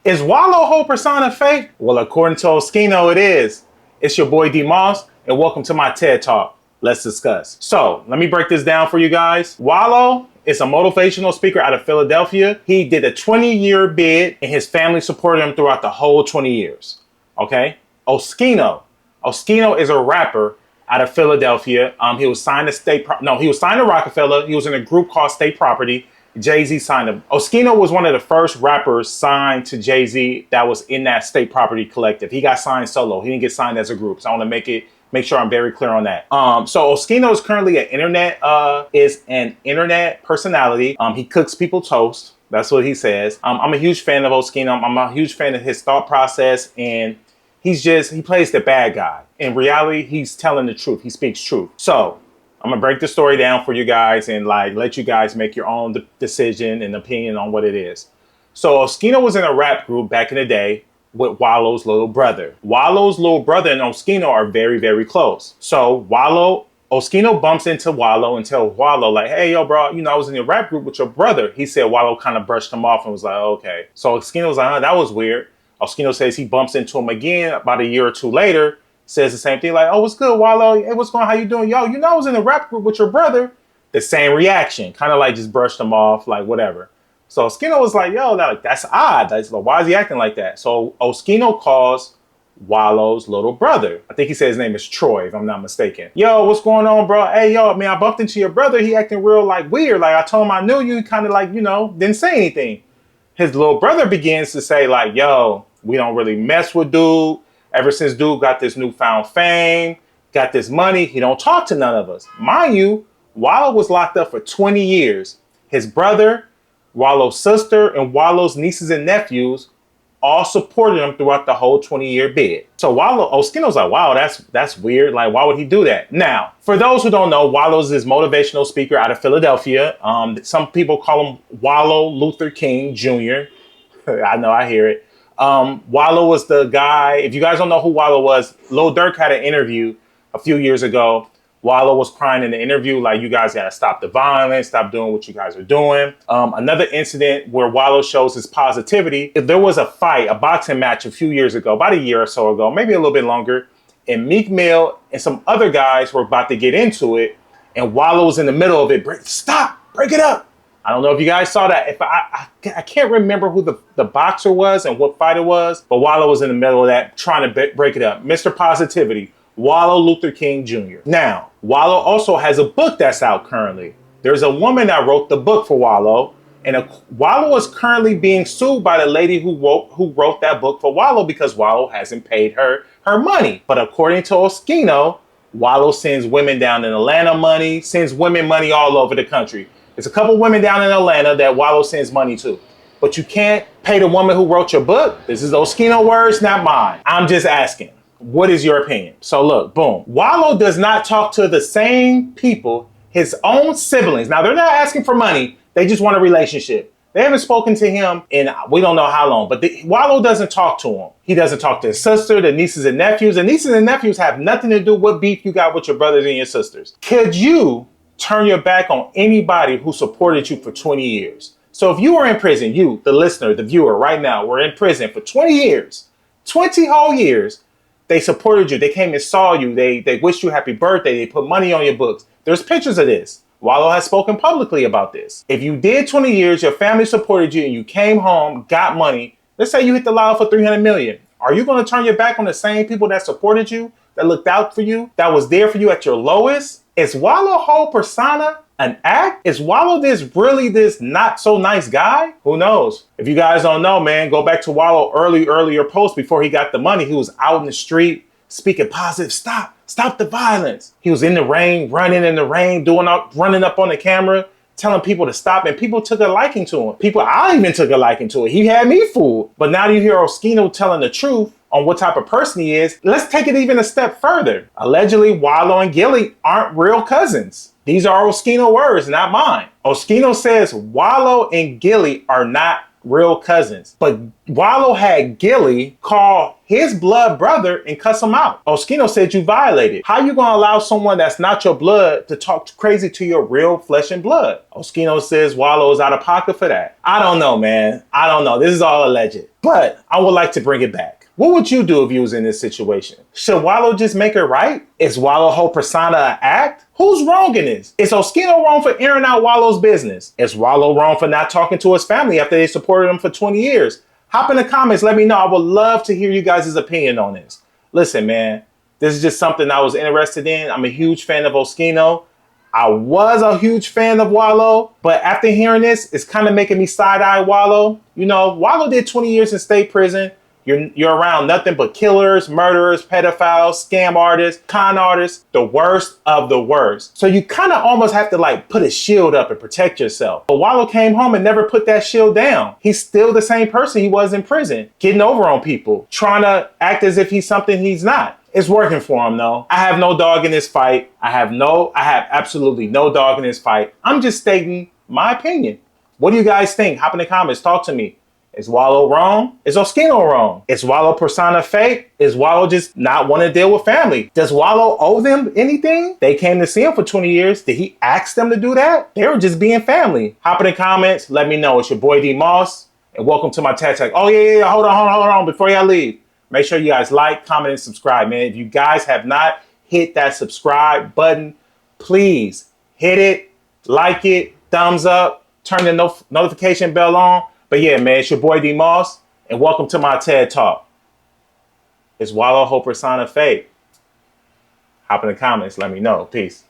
Is Wallo whole persona fake? Well, according to Oschino, it is. It's your boy DMOSS, and welcome to my TED Talk. Let's discuss. So, let me break this down for you guys. Wallo is a motivational speaker out of Philadelphia. He did a 20-year bid, and his family supported him throughout the whole 20 years. Okay? Oschino is a rapper out of Philadelphia. He was signed to he was signed to Rockefeller. He was in a group called State Property. Jay-Z signed him. Oschino was one of the first rappers signed to Jay-Z that was in that State Property collective. He got signed solo. He didn't get signed as a group. So I want to make sure I'm very clear on that. So Oschino is currently an internet personality. He cooks people toast. That's what he says. I'm a huge fan of Oschino. I'm a huge fan of his thought process, and he plays the bad guy. In reality, he's telling the truth. He speaks truth. So I'm gonna break the story down for you guys and let you guys make your own decision and opinion on what it is. So Oschino was in a rap group back in the day with Wallo's little brother. Wallo's little brother and Oschino are very, very close. So Oschino bumps into Wallo and tells Wallo, like, hey, yo, bro, I was in your rap group with your brother. He said Wallo kind of brushed him off and was like, oh, okay. So Oschino was like, that was weird. Oschino says he bumps into him again about a year or two later, says the same thing, like, oh, what's good, Wallo? Hey, what's going on? How you doing? Yo, I was in a rap group with your brother. The same reaction, kind of like just brushed him off, like whatever. So Oschino was like, yo, that's odd. Why is he acting like that? So Oschino calls Wallo's little brother. I think he said his name is Troy, if I'm not mistaken. Yo, what's going on, bro? Hey, yo, man, I bumped into your brother. He acting real weird. Like I told him I knew you, kind of didn't say anything. His little brother begins to say like, yo, we don't really mess with dude. Ever since dude got this newfound fame, got this money, he don't talk to none of us. Mind you, Wallo was locked up for 20 years. His brother, Wallo's sister, and Wallo's nieces and nephews all supported him throughout the whole 20-year bid. So Oschino's like, wow, that's weird. Like, why would he do that? Now, for those who don't know, Wallo's this motivational speaker out of Philadelphia. Some people call him Wallo Luther King Jr. I know, I hear it. Wallo was the guy, if you guys don't know who Wallo was, Lil Durk had an interview a few years ago. Wallo was crying in the interview, like, you guys gotta stop the violence, stop doing what you guys are doing. Another incident where Wallo shows his positivity, if there was a fight, a boxing match a few years ago, about a year or so ago, maybe a little bit longer, and Meek Mill and some other guys were about to get into it, and Wallo was in the middle of it. Break it up. I don't know if you guys saw that. If I can't remember who the boxer was and what fight it was, but Wallo was in the middle of that trying to break it up. Mr. Positivity, Wallo Luther King Jr. Now, Wallo also has a book that's out currently. There's a woman that wrote the book for Wallo, and Wallo is currently being sued by the lady who wrote that book for Wallo because Wallo hasn't paid her money. But according to Oschino, Wallo sends women down in Atlanta money, sends women money all over the country. There's a couple women down in Atlanta that Wallo sends money to. But you can't pay the woman who wrote your book. This is Oschino words, not mine. I'm just asking, what is your opinion? So look, boom. Wallo does not talk to the same people, his own siblings. Now, they're not asking for money. They just want a relationship. They haven't spoken to him in we don't know how long, but Wallo doesn't talk to him. He doesn't talk to his sister, the nieces and nephews. The nieces and nephews have nothing to do with what beef you got with your brothers and your sisters. Could you turn your back on anybody who supported you for 20 years? So if you were in prison, you, the listener, the viewer right now, were in prison for 20 years, 20 whole years, they supported you. They came and saw you. They wished you happy birthday. They put money on your books. There's pictures of this. Wallo has spoken publicly about this. If you did 20 years, your family supported you and you came home, got money, let's say you hit the lotto for 300 million. Are you going to turn your back on the same people that supported you, that looked out for you, that was there for you at your lowest? Is Wallo whole persona an act? Is Wallo really this not so nice guy? Who knows? If you guys don't know, man, go back to Wallo earlier post before he got the money. He was out in the street speaking positive. Stop the violence. He was in the rain, running in the rain, running up on the camera, telling people to stop, and people took a liking to him. I even took a liking to it. He had me fooled. But now you hear Oschino telling the truth on what type of person he is. Let's take it even a step further. Allegedly, Wallo and Gillie aren't real cousins. These are Oschino words, not mine. Oschino says Wallo and Gillie are not real cousins. But Wallo had Gillie call his blood brother and cuss him out. Oschino said you violated. How you gonna allow someone that's not your blood to talk crazy to your real flesh and blood? Oschino says Wallo is out of pocket for that. I don't know, man. I don't know. This is all alleged. But I would like to bring it back. What would you do if you was in this situation? Should Wallo just make it right? Is Wallo's whole persona an act? Who's wrong in this? Is Oschino wrong for airing out Wallo's business? Is Wallo wrong for not talking to his family after they supported him for 20 years? Hop in the comments, let me know. I would love to hear you guys' opinion on this. Listen, man, this is just something I was interested in. I'm a huge fan of Oschino. I was a huge fan of Wallo, but after hearing this, it's kind of making me side-eye Wallo. You know, Wallo did 20 years in state prison. You're around nothing but killers, murderers, pedophiles, scam artists, con artists, the worst of the worst. So you kind of almost have to like put a shield up and protect yourself. But Wallo came home and never put that shield down. He's still the same person he was in prison, getting over on people, trying to act as if he's something he's not. It's working for him though. I have no dog in this fight. I have absolutely no dog in this fight. I'm just stating my opinion. What do you guys think? Hop in the comments, talk to me. Is Wallo wrong? Is Oschino wrong? Is Wallo persona fake? Is Wallo just not want to deal with family? Does Wallo owe them anything? They came to see him for 20 years. Did he ask them to do that? They were just being family. Hop in the comments. Let me know. It's your boy DMOSS. And welcome to my TED Talk. Oh, yeah. Hold on. Before y'all leave, make sure you guys like, comment, and subscribe, man. If you guys have not hit that subscribe button, please hit it, like it, thumbs up, turn the notification bell on. But yeah, man, it's your boy DMOSS, and welcome to my TED Talk. Is Wallo whole persona fake? Hop in the comments, let me know. Peace.